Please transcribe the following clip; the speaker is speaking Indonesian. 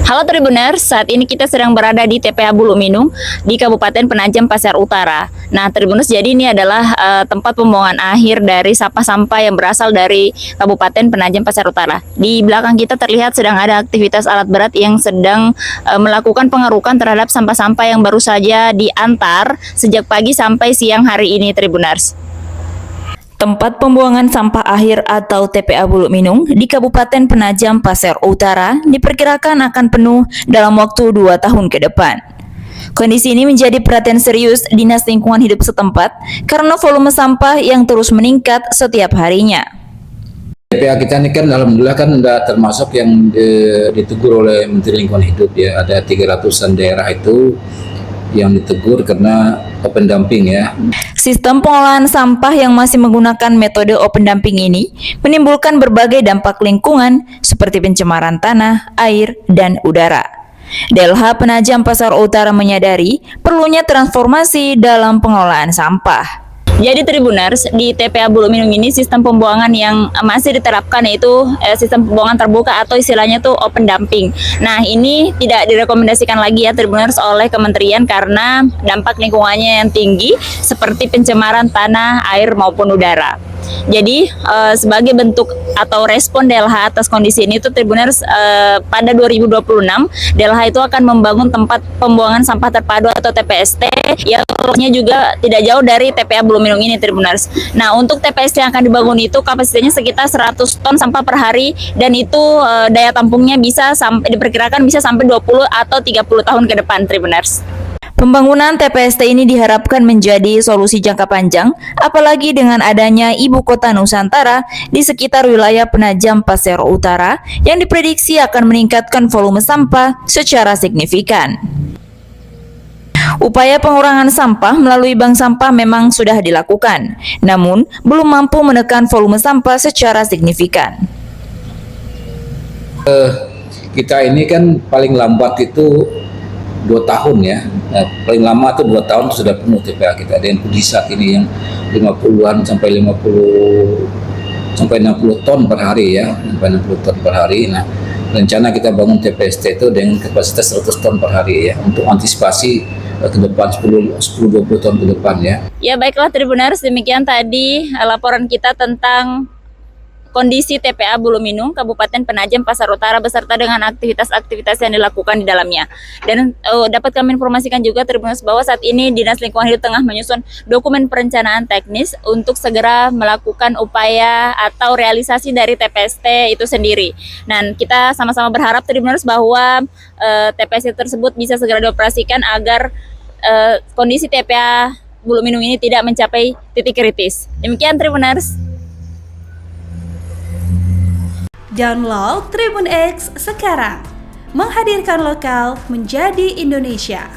Halo Tribuners, saat ini kita sedang berada di TPA Buluminung di Kabupaten Penajam Pasir Utara. Nah Tribuners, jadi ini adalah tempat pembuangan akhir dari sampah-sampah yang berasal dari Kabupaten Penajam Pasir Utara. Di belakang kita terlihat sedang ada aktivitas alat berat yang sedang melakukan pengerukan terhadap sampah-sampah yang baru saja diantar sejak pagi sampai siang hari ini Tribuners. Tempat pembuangan sampah akhir atau TPA Buluminung di Kabupaten Penajam Pasir Utara diperkirakan akan penuh dalam waktu 2 tahun ke depan. Kondisi ini menjadi perhatian serius Dinas Lingkungan Hidup setempat karena volume sampah yang terus meningkat setiap harinya. TPA kita ini kan alhamdulillah kan sudah termasuk yang ditegur oleh Menteri Lingkungan Hidup ya, ada 300-an daerah itu yang ditegur karena open dumping ya. Sistem pengolahan sampah yang masih menggunakan metode open dumping ini menimbulkan berbagai dampak lingkungan seperti pencemaran tanah, air, dan udara. DLH Penajam Pasir Utara menyadari perlunya transformasi dalam pengolahan sampah. Jadi Tribuners, di TPA Buluminung ini sistem pembuangan yang masih diterapkan yaitu sistem pembuangan terbuka atau istilahnya tuh open dumping. Nah ini tidak direkomendasikan lagi ya Tribuners oleh kementerian karena dampak lingkungannya yang tinggi seperti pencemaran tanah, air maupun udara. Jadi sebagai bentuk atau respon DLH atas kondisi ini tuh Tribuners, pada 2026 DLH itu akan membangun tempat pembuangan sampah terpadu atau TPST yang lokasinya juga tidak jauh dari TPA Buluminung ini Tribuners. Nah untuk TPST yang akan dibangun itu kapasitasnya sekitar 100 ton sampah per hari dan itu daya tampungnya bisa diperkirakan bisa sampai 20 atau 30 tahun ke depan Tribuners. Pembangunan TPST ini diharapkan menjadi solusi jangka panjang, apalagi dengan adanya ibu kota Nusantara di sekitar wilayah Penajam Pasir Utara yang diprediksi akan meningkatkan volume sampah secara signifikan. Upaya pengurangan sampah melalui bank sampah memang sudah dilakukan, namun belum mampu menekan volume sampah secara signifikan. Kita ini kan paling lambat itu 2 tahun ya, paling lama tuh 2 tahun sudah penuh TPA kita. Dan kondisi saat ini yang 50-an sampai 60 ton per hari ya, sampai 60 ton per hari. Nah rencana kita bangun TPST itu dengan kapasitas 100 ton per hari ya, untuk antisipasi ke depan 10-20 tahun ke depan ya. Ya baiklah Tribuners, demikian tadi laporan kita tentang kondisi TPA Buluminung Kabupaten Penajam Pasir Utara beserta dengan aktivitas-aktivitas yang dilakukan di dalamnya. Dan dapat kami informasikan juga Tribuners bahwa saat ini Dinas Lingkungan Hidup tengah menyusun dokumen perencanaan teknis untuk segera melakukan upaya atau realisasi dari TPST itu sendiri. Dan kita sama-sama berharap Tribuners bahwa TPST tersebut bisa segera dioperasikan agar kondisi TPA Buluminung ini tidak mencapai titik kritis. Demikian Tribuners. Download Tribun X sekarang, menghadirkan lokal menjadi Indonesia.